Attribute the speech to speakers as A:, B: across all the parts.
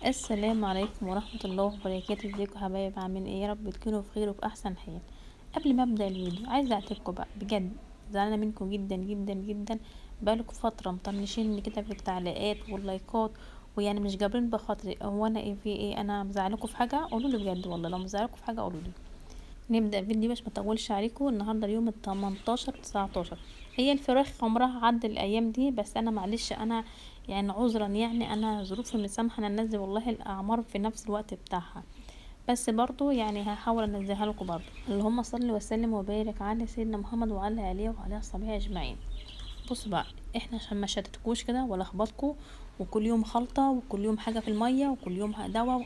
A: السلام عليكم ورحمة الله وبركاته. ازيكم يا حبايب؟ عاملين ايه؟ يا رب تكونوا بخير وفي احسن حال. قبل ما ابدا الفيديو عايزه اعتذركم بقى بجد، زعلانه منكم جدا جدا جدا. بقالكم فتره مطنشين كده في التعليقات واللايكات، ويعني مش جابرين بخاطري. هو انا ايه في ايه؟ انا مزعلاكم في حاجه؟ قولوا لي بجد والله، لو مزعلاكم في حاجه قولوا لي. نبدا الفيديو باش ما اطولش عليكم. النهارده اليوم 18 19. هي الفراخ عمرها عدى الايام دي، بس انا معلش انا يعني عذرا، يعني انا ظروفي مش سامحه ان انزل والله الاعمار في نفس الوقت بتاعها. بس برضو يعني هحاول انزلها لكم برضو. اللهم صل وسلم وبارك على سيدنا محمد وعلى اله وعلى اصحابه اجمعين. بصوا بقى، احنا عشان ما شتتكوش كده ولا اخبطكوا، وكل يوم خلطه وكل يوم حاجه في الميه وكل يوم دواء.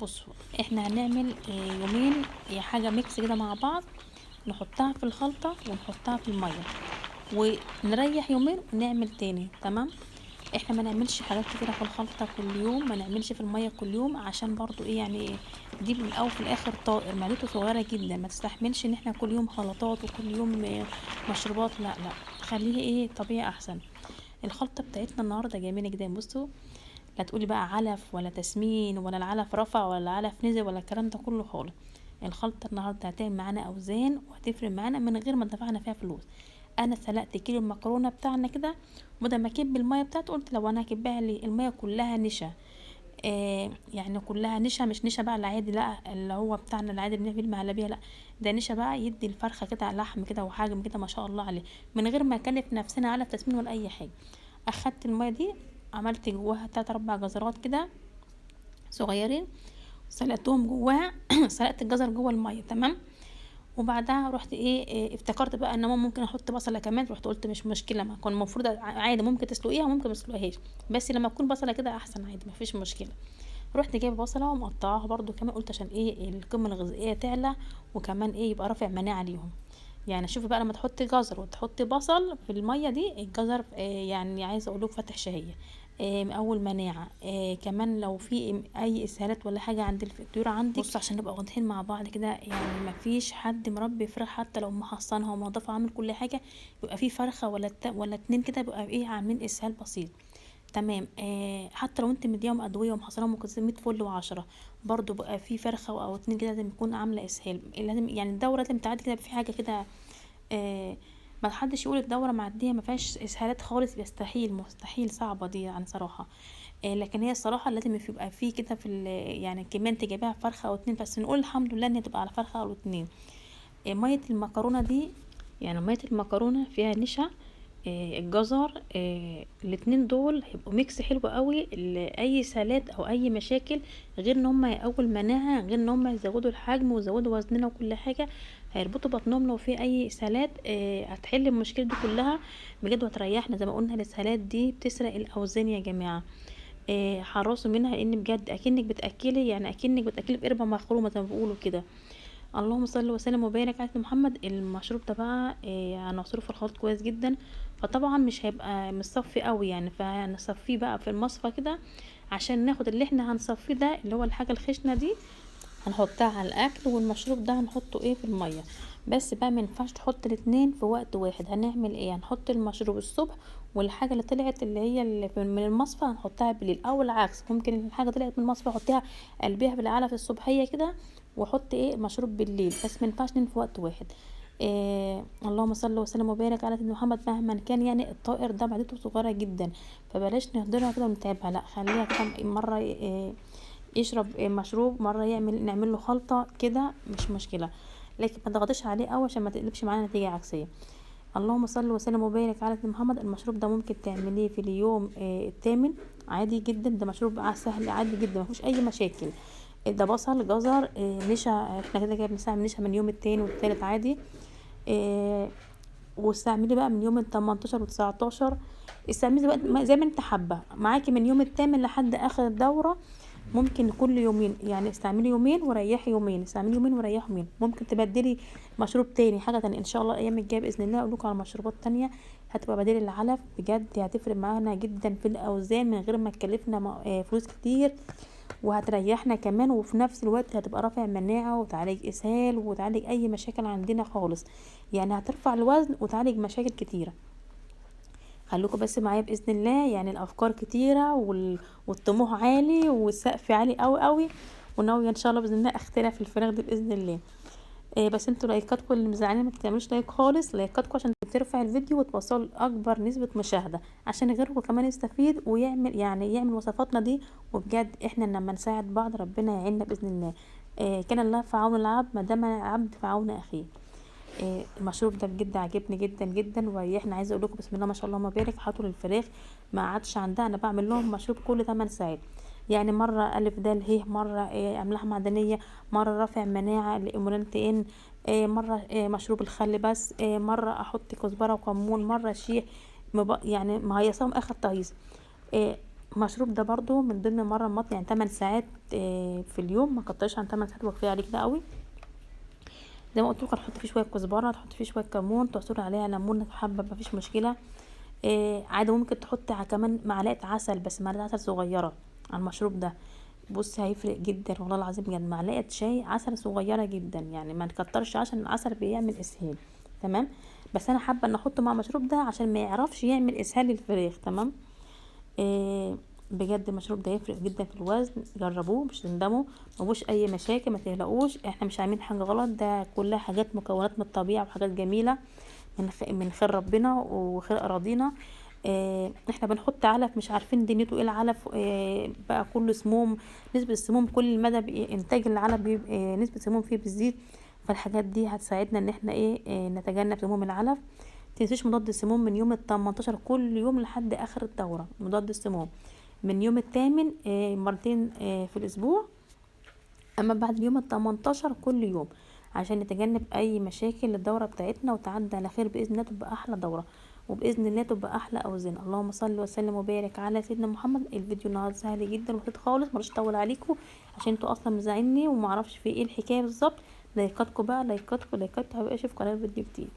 A: بصوا، احنا هنعمل يومين يا حاجه ميكس كده مع بعض، نحطها في الخلطه ونحطها في الميه ونريح يومين ونعمل تاني. تمام؟ احنا ما نعملش حاجات كتيره في الخلطه كل يوم، ما نعملش في الميه كل يوم، عشان برضو ايه يعني إيه، دي من الاول في الاخر طائر معدته صغيره جدا، ما تستحملش ان احنا كل يوم خلطات وكل يوم مشروبات. لا لا، خليه ايه طبيعي احسن. الخلطه بتاعتنا النهارده جميله جدا. بصوا، لا تقولي بقى علف ولا تسمين ولا العلف رفع ولا العلف نزل ولا الكلام ده كله خالص. الخلطه النهارده هتعمل معانا اوزان وهتفرق معانا من غير ما دفعنا فيها فلوس. انا سلقت كيلو المكرونه بتاعنا كده، بدل ما اكب الميه بتاعته قلت لو انا هكبها لي الميه كلها نشا. يعني كلها نشا، مش نشا بقى العادي، لا اللي هو بتاعنا العادي اللي بنعمل المهلبيه، لا ده نشا بقى يدي الفرخه كده لحم كده وحجم كده ما شاء الله عليه، من غير ما اكلف نفسنا على تسمين ولا اي حاجه. اخدت الميه دي، عملت جواها 3 4 جزرات كده صغيرين، سلقتهم جواها سلقت الجزر جوه الميه. تمام؟ وبعدها رحت افتكرت بقى ان ماما ممكن احط بصله كمان، رحت قلت مش مشكله، ما كان المفروض عادي ممكن تسلقيها وممكن ما تسلقيهاش، بس لما تكون بصله كده احسن عادي ما فيش مشكله. رحت جايبه بصله ومقطعاها برضو كمان، قلت عشان القيمه الغذائيه تعلى، وكمان يبقى رافع مناعه ليهم. يعني شوفي بقى، لما تحطي جزر وتحطي بصل في الميه دي، الجزر يعني عايزه اقول لك فتح شهيه، مقوي المناعه، كمان لو في اي اسهالات ولا حاجه عند الطيور عندك. بص عشان نبقى واضحين مع بعض كده، يعني ما فيش حد مربي فراخ حتى لو محصنها ومنضفه عامل كل حاجه يبقى في فرخه ولا اتنين كده بيبقى عاملين اسهال بسيط. تمام؟ حتى لو انت مديهم ادويه ومحصنهم ممكن 100 فل و10، برضو بقى في فرخه او اتنين كده لازم يكون عامله اسهال، لازم يعني الدوره لازم تعدي كده في حاجه كده. آه ما حدش يقول الدوره معديه ما فيهاش اسهالات خالص، يستحيل، مستحيل، صعبه دي يعني صراحه. لكن هي الصراحه لازم يبقى في كده في يعني كمان تجيبها فرخه او اتنين، بس نقول الحمد لله ان هي تبقى على فرخه او اتنين. ميه المكرونه دي، يعني ميه المكرونه فيها نشا، الجزر، الاتنين دول هيبقوا ميكس حلو قوي لاي سلات او اي مشاكل، غير ان هم يقووا المناعه، غير ان هم يزودوا الحجم ويزودوا وزننا وكل حاجه، هيربطوا بطنهم لو في اي سلات. هتحل المشكله دي كلها بجد وهتريحنا. زي ما قلنا السلات دي بتسرق الاوزان يا جماعه. حرصوا منها، لان بجد اكنك بتاكلي، يعني اكنك بتاكلي في قربه مخرومه زي ما بيقولوا كده. اللهم صل وسلم وبارك على سيدنا محمد. المشروب ده بقى هنعصره في الخليط كويس جدا، فطبعا مش هيبقى مصفي قوي يعني، فهنصفيه بقى في المصفى كده، عشان ناخد اللي احنا هنصفيه ده اللي هو الحاجه الخشنه دي هنحطها على الاكل، والمشروب ده هنحطه في الميه. بس بقى ما ينفعش تحط الاتنين في وقت واحد. هنعمل هنحط المشروب الصبح، والحاجه اللي طلعت اللي هي اللي من المصفى هنحطها بالليل، او العكس، ممكن الحاجه طلعت من المصفى حطيها قلبيها بالعلف الصبحيه كده، وحط مشروب بالليل، بس ما ينفعش اتنين في وقت واحد. اللهم صل وسلم وبارك على سيدنا محمد. مهما كان يعني الطائر ده معدته صغيره جدا، فبلاش نهدرها كده ونتعبها، لا خليها كده مره يشرب مشروب، مره نعمل له خلطه كده مش مشكله، لكن ما تضغطيش عليه قوي عشان ما تقلبش معانا نتيجه عكسيه. اللهم صل وسلم وبارك على سيدنا محمد. المشروب ده ممكن تعمليه في اليوم الثامن عادي جدا، ده مشروب سهل عادي جدا ما فيهوش اي مشاكل. ده بصل، جزر، نشا، احنا كده كده بنستعمل نشا من يوم التاني والتالت عادي. آه، واستعملي بقى من يوم ال 18 و 19، استعملي بقى زي ما انت حابه، معاكي من يوم الثامن لحد اخر الدوره. ممكن كل يومين، يعني استعملي يومين وريحي يومين، استعملي يومين وريحي يومين، ممكن تبدلي مشروب تاني حاجه تانية ان شاء الله الايام الجايه باذن الله اقول لكم على مشروبات تانية هتبقى بديل العلف، بجد هتفرق معانا جدا في الاوزان من غير ما تكلفنا فلوس كتير، وهتريحنا كمان، وفي نفس الوقت هتبقى رافع مناعة وتعالج اسهال وتعالج اي مشاكل عندنا خالص، يعني هترفع الوزن وتعالج مشاكل كتيرة. خليكم بس معايا باذن الله. يعني الافكار كتيره والطموح عالي والسقف عالي قوي قوي، وناويه ان شاء الله باذن الله اخترع في الفراخ دي باذن الله. بس انتوا لايكاتكم اللي مزعلين ما تعملوش لايك خالص، لايكاتكم عشان ترفع الفيديو وتوصل اكبر نسبه مشاهده، عشان غيركم كمان يستفيد ويعمل، يعني يعمل وصفاتنا دي. وبجد احنا لما نساعد بعض ربنا يعيننا باذن الله. كان الله في عون العبد ما دام العبد في عون اخيه. المشروب ده بجد عجبني جدا جدا وريحنا. عايزه اقول لكم بسم الله ما شاء الله ما بارك، حطوا للفراخ ما عادش عندها. انا بعمل لهم مشروب كل 8 ساعات، يعني مره الف د ه، مره املاح معدنيه، مره رافع مناعه لامونانتي ان، مره مشروب الخل بس، مره احط كزبره وكمون، مره شيح، يعني مهيصاهم اخر تهيص. المشروب ده برضو من ضمن مره المط، يعني 8 ساعات في اليوم، ما كترش عن 8 ساعات وكفايه عليك ده قوي. زي ما قلت لكم هتحط فيه شويه كزبره، تحط فيه شويه كمون، تعصري عليها ليمون حبه مفيش مشكله. عادي ممكن تحط كمان معلقه عسل، بس معلقه عسل صغيره على المشروب ده. بص هيفرق جدا والله العظيم بجد. معلقه شاي عسل صغيره جدا، يعني ما نكترش عشان العسل بيعمل اسهال. تمام. بس انا حابه ان احطه مع المشروب ده عشان ما يعرفش يعمل اسهال للفراخ. تمام. بجد المشروب ده يفرق جدا في الوزن، جربوه مش تندموا. مفيهوش اي مشاكل، ما تقلقوش، احنا مش عاملين حاجه غلط، ده كلها حاجات مكونات من الطبيعه وحاجات جميله من خير ربنا وخير اراضينا. احنا بنحط علف مش عارفين دنيته ايه العلف، بقى كله سموم. نسبه السموم كل مدى انتاج العلف بيبقى نسبه السموم فيه بتزيد. فالحاجات دي هتساعدنا ان احنا نتجنب سموم العلف. متنسيش مضاد السموم من يوم ال18 كل يوم لحد اخر الدوره. مضاد السموم من يوم الثامن مرتين في الاسبوع، اما بعد اليوم ال18 كل يوم، عشان نتجنب اي مشاكل للدوره بتاعتنا وتعدي على خير باذن الله، تبقى احلى دوره وباذن الله تبقى احلى اوزان. اللهم صل وسلم وبارك على سيدنا محمد. الفيديو النهارده سهل جدا وبسيط خالص، مرضتش اطول عليكم عشان انتوا اصلا مزعلني ومعرفش في ايه الحكايه بالظبط. لايكاتكم بقى، لايكاتكم لايكات، هبقى اشوف قناه فيديو جديد.